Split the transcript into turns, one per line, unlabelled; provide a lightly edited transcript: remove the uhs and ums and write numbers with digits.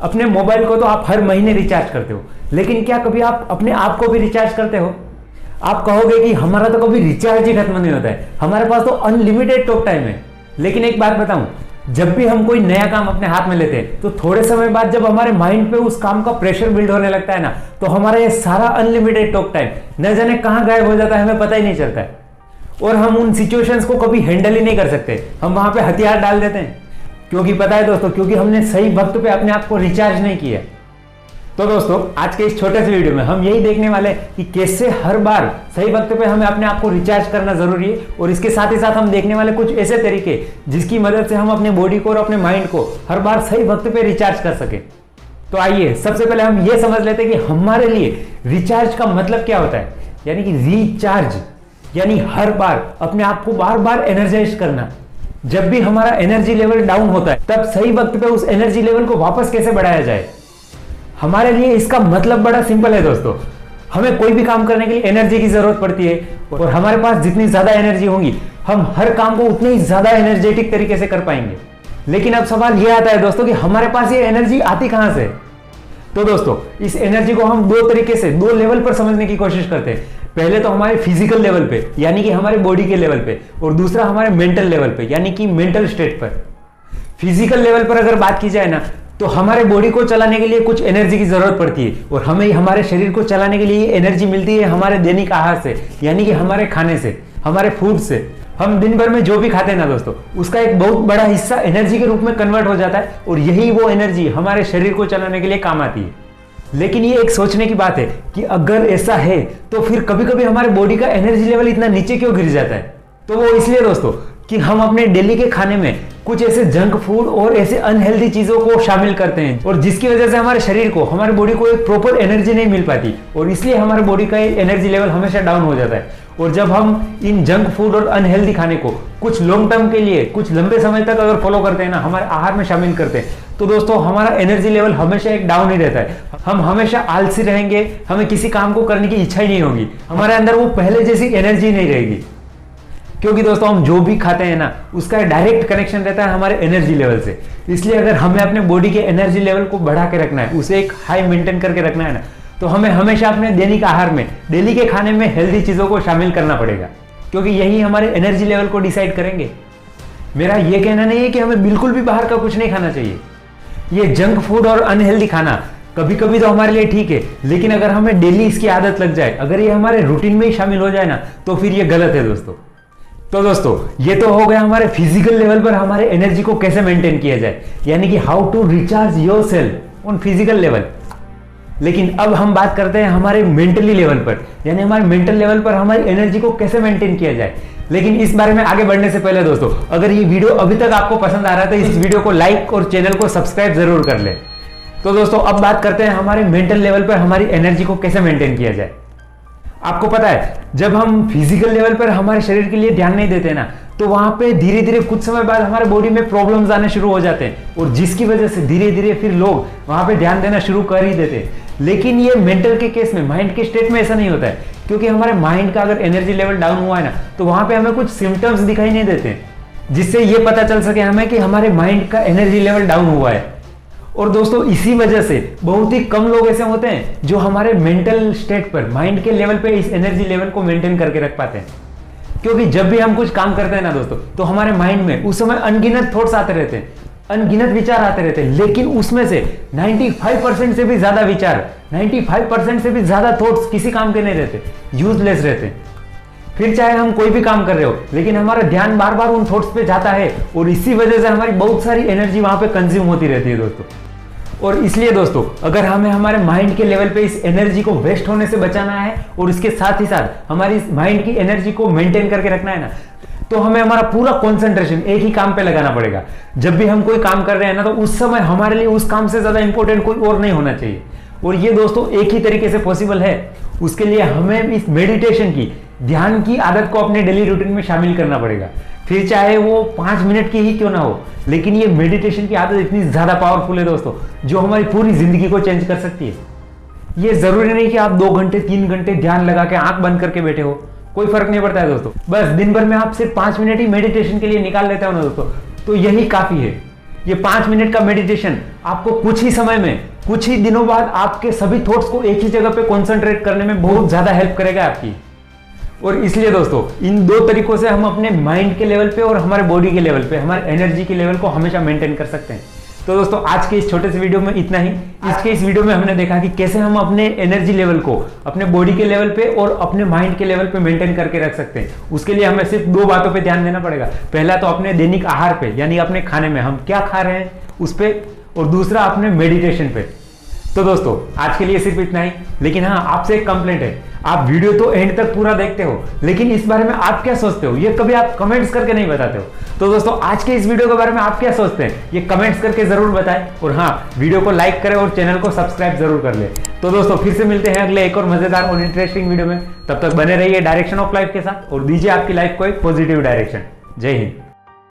अपने मोबाइल को तो आप हर महीने रिचार्ज करते हो, लेकिन क्या कभी आप अपने आप को भी रिचार्ज करते हो? आप कहोगे कि हमारा तो कभी रिचार्ज ही खत्म नहीं होता है, हमारे पास तो अनलिमिटेड टॉक टाइम है। लेकिन एक बात बताऊं, जब भी हम कोई नया काम अपने हाथ में लेते हैं तो थोड़े समय बाद जब हमारे माइंड पे उस काम का प्रेशर बिल्ड होने लगता है ना, तो हमारा ये सारा अनलिमिटेड टॉक टाइम न जाने कहां गायब हो जाता है, हमें पता ही नहीं चलता है। और हम उन सिचुएशंस को कभी हैंडल ही नहीं कर सकते, हम वहां पे हथियार डाल देते हैं। क्योंकि पता है दोस्तों, क्योंकि हमने सही वक्त पे अपने आप को रिचार्ज नहीं किया। तो दोस्तों, आज के इस छोटे से वीडियो में हम यही देखने वाले हैं कि कैसे हर बार सही वक्त पे हमें अपने आप को रिचार्ज करना जरूरी है, और इसके साथ ही साथ हम देखने वाले कुछ ऐसे तरीके जिसकी मदद से हम अपने बॉडी को और अपने माइंड को हर बार सही वक्त पे रिचार्ज कर सके। तो आइए सबसे पहले हम ये समझ लेते हैं कि हमारे लिए रिचार्ज का मतलब क्या होता है। यानी कि रिचार्ज यानी हर बार अपने आप को बार बार एनर्जाइज करना। जब भी हमारा एनर्जी लेवल डाउन होता है तब सही वक्त पे उस एनर्जी लेवल को वापस कैसे बढ़ाया जाए। हमारे लिए इसका मतलब बड़ा सिंपल है दोस्तों, हमें कोई भी काम करने के लिए एनर्जी की जरूरत पड़ती है, और हमारे पास जितनी ज्यादा एनर्जी होगी हम हर काम को उतनी ही ज्यादा एनर्जेटिक तरीके से कर पाएंगे। लेकिन अब सवाल यह आता है दोस्तों कि हमारे पास ये एनर्जी आती कहां से। तो दोस्तों, इस एनर्जी को हम दो तरीके से, दो लेवल पर समझने की कोशिश करते हैं। पहले तो हमारे फिजिकल लेवल पे यानी कि हमारे बॉडी के लेवल पे, और दूसरा हमारे मेंटल लेवल पे यानी कि मेंटल स्टेट पर। फिजिकल लेवल पर अगर बात की जाए ना, तो हमारे बॉडी को चलाने के लिए कुछ एनर्जी की जरूरत पड़ती है, और हमें हमारे शरीर को चलाने के लिए एनर्जी मिलती है हमारे दैनिक आहार से, यानी कि हमारे खाने से, हमारे फूड से। हम दिन भर में जो भी खाते हैं ना दोस्तों, उसका एक बहुत बड़ा हिस्सा एनर्जी के रूप में कन्वर्ट हो जाता है, और यही वो एनर्जी हमारे शरीर को चलाने के लिए काम आती है। लेकिन ये एक सोचने की बात है कि अगर ऐसा है तो फिर कभी कभी हमारे बॉडी का एनर्जी लेवल इतना नीचे क्यों गिर जाता है। तो वो इसलिए दोस्तों कि हम अपने डेली के खाने में कुछ ऐसे जंक फूड और ऐसे अनहेल्दी चीजों को शामिल करते हैं, और जिसकी वजह से हमारे शरीर को, हमारे बॉडी को एक प्रॉपर एनर्जी नहीं मिल पाती, और इसलिए हमारे बॉडी का एनर्जी लेवल हमेशा डाउन हो जाता है। और जब हम इन जंक फूड और अनहेल्दी खाने को कुछ लॉन्ग टर्म के लिए, कुछ लंबे समय तक अगर फॉलो करते हैं ना, हमारे आहार में शामिल करते हैं, तो दोस्तों हमारा एनर्जी लेवल हमेशा एक डाउन ही रहता है। हम हमेशा आलसी रहेंगे, हमें किसी काम को करने की इच्छा ही नहीं होगी, हमारे अंदर वो पहले जैसी एनर्जी नहीं रहेगी। क्योंकि दोस्तों हम जो भी खाते हैं ना, उसका डायरेक्ट कनेक्शन रहता है हमारे एनर्जी लेवल से। इसलिए अगर हमें अपने बॉडी के एनर्जी लेवल को बढ़ा के रखना है, उसे एक हाई मेंटेन करके रखना है ना, तो हमें हमेशा अपने दैनिक आहार में, डेली के खाने में हेल्दी चीजों को शामिल करना पड़ेगा, क्योंकि यही हमारे एनर्जी लेवल को डिसाइड करेंगे। मेरा यह कहना नहीं है कि हमें बिल्कुल भी बाहर का कुछ नहीं खाना चाहिए। ये जंक फूड और अनहेल्दी खाना कभी कभी तो हमारे लिए ठीक है, लेकिन अगर हमें डेली इसकी आदत लग जाए, अगर ये हमारे रूटीन में ही शामिल हो जाए ना, तो फिर ये गलत है दोस्तों। तो दोस्तों, ये तो हो गया हमारे फिजिकल लेवल पर हमारे एनर्जी को कैसे मेंटेन किया जाए, यानी कि how to recharge yourself on physical level. लेकिन अब हम बात करते हैं हमारे मेंटली लेवल पर, यानी हमारे मेंटल लेवल पर हमारी एनर्जी को कैसे मेंटेन किया जाए। लेकिन इस बारे में आगे बढ़ने से पहले दोस्तों, अगर ये वीडियो अभी तक आपको पसंद आ रहा है तो इस वीडियो को लाइक और चैनल को सब्सक्राइब जरूर कर ले। तो दोस्तों, अब बात करते हैं हमारे मेंटल लेवल पर हमारी एनर्जी को कैसे मेंटेन किया जाए। आपको पता है, जब हम फिजिकल लेवल पर हमारे शरीर के लिए ध्यान नहीं देते ना, तो वहां पे धीरे धीरे कुछ समय बाद हमारे बॉडी में प्रॉब्लम्स आने शुरू हो जाते हैं, और जिसकी वजह से धीरे धीरे फिर लोग वहां पे ध्यान देना शुरू कर ही देते हैं। लेकिन ये मेंटल के केस में, माइंड के स्टेट में ऐसा नहीं होता है, क्योंकि हमारे माइंड का अगर एनर्जी लेवल डाउन हुआ है ना, तो वहां पे हमें कुछ सिम्टम्स दिखाई नहीं देते, जिससे ये पता चल सके हमें कि हमारे माइंड का एनर्जी लेवल डाउन हुआ है। और दोस्तों, इसी वजह से बहुत ही कम लोग ऐसे होते हैं जो हमारे मेंटल स्टेट पर, माइंड के लेवल पे इस एनर्जी लेवल को मेंटेन करके रख पाते हैं। क्योंकि जब भी हम कुछ काम करते हैं ना दोस्तों, तो हमारे माइंड में उस समय अनगिनत थॉट्स आते रहते हैं, अनगिनत विचार आते रहते हैं, लेकिन उसमें से 95% से भी ज्यादा विचार, 95% से भी ज्यादा थॉट्स किसी काम के नहीं रहते, यूजलेस रहते हैं। फिर चाहे हम कोई भी काम कर रहे हो, लेकिन हमारा ध्यान बार बार उन थॉट्स पे जाता है, और इसी वजह से हमारी बहुत सारी एनर्जी वहां पे कंज्यूम होती रहती है दोस्तों। और इसलिए दोस्तों, अगर हमें हमारे माइंड के लेवल पे इस एनर्जी को वेस्ट होने से बचाना है, और इसके साथ ही साथ हमारी माइंड की एनर्जी को मेंटेन करके रखना है ना, तो हमें हमारा पूरा कंसंट्रेशन एक ही काम पे लगाना पड़ेगा। जब भी हम कोई काम कर रहे हैं ना, तो उस समय हमारे लिए उस काम से ज्यादा इंपॉर्टेंट कोई और नहीं होना चाहिए। और ये दोस्तों एक ही तरीके से पॉसिबल है। उसके लिए हमें इस मेडिटेशन की, ध्यान की आदत को अपने डेली रूटीन में शामिल करना पड़ेगा। फिर चाहे वो 5 मिनट की ही क्यों ना हो, लेकिन ये मेडिटेशन की आदत इतनी ज्यादा पावरफुल है दोस्तों, जो हमारी पूरी जिंदगी को चेंज कर सकती है। ये जरूरी नहीं कि आप 2 घंटे 3 घंटे ध्यान लगा के आंख बंद करके बैठे हो, कोई फर्क नहीं पड़ता है दोस्तों। बस दिन भर में आप सिर्फ 5 मिनट ही मेडिटेशन के लिए निकाल लेते हो ना दोस्तों, तो यही काफी है। ये 5 मिनट का मेडिटेशन आपको कुछ ही समय में, कुछ ही दिनों बाद आपके सभी थॉट्स को एक ही जगह पे कॉन्सेंट्रेट करने में बहुत ज्यादा हेल्प करेगा आपकी। और इसलिए दोस्तों इन 2 तरीकों से हम अपने माइंड के लेवल पे और हमारे बॉडी के लेवल पे, हमारे एनर्जी के लेवल को हमेशा मेंटेन कर सकते हैं। तो दोस्तों आज के इस छोटे से वीडियो में इतना ही। इस वीडियो में हमने देखा कि कैसे हम अपने एनर्जी लेवल को अपने बॉडी के लेवल पे और अपने माइंड के लेवल पे मेंटेन करके रख सकते हैं। उसके लिए हमें सिर्फ 2 बातों पे ध्यान देना पड़ेगा। पहला तो अपने दैनिक आहार पे, यानी अपने खाने में हम क्या खा रहे हैं उस पे, और दूसरा अपने मेडिटेशन पे। तो दोस्तों आज के लिए सिर्फ इतना ही। लेकिन हाँ, आपसे एक कंप्लेंट है, आप वीडियो तो एंड तक पूरा देखते हो, लेकिन इस बारे में आप क्या सोचते हो ये कभी आप कमेंट्स करके नहीं बताते हो। तो दोस्तों आज के इस वीडियो के बारे में आप क्या सोचते हैं ये कमेंट्स करके जरूर बताएं। और हाँ, वीडियो को लाइक करें और चैनल को सब्सक्राइब जरूर कर ले। तो दोस्तों फिर से मिलते हैं अगले एक और मजेदार और इंटरेस्टिंग वीडियो में। तब तक बने रहिए डायरेक्शन ऑफ लाइफ के साथ और दीजिए आपकी लाइफ को एक पॉजिटिव डायरेक्शन। जय हिंद।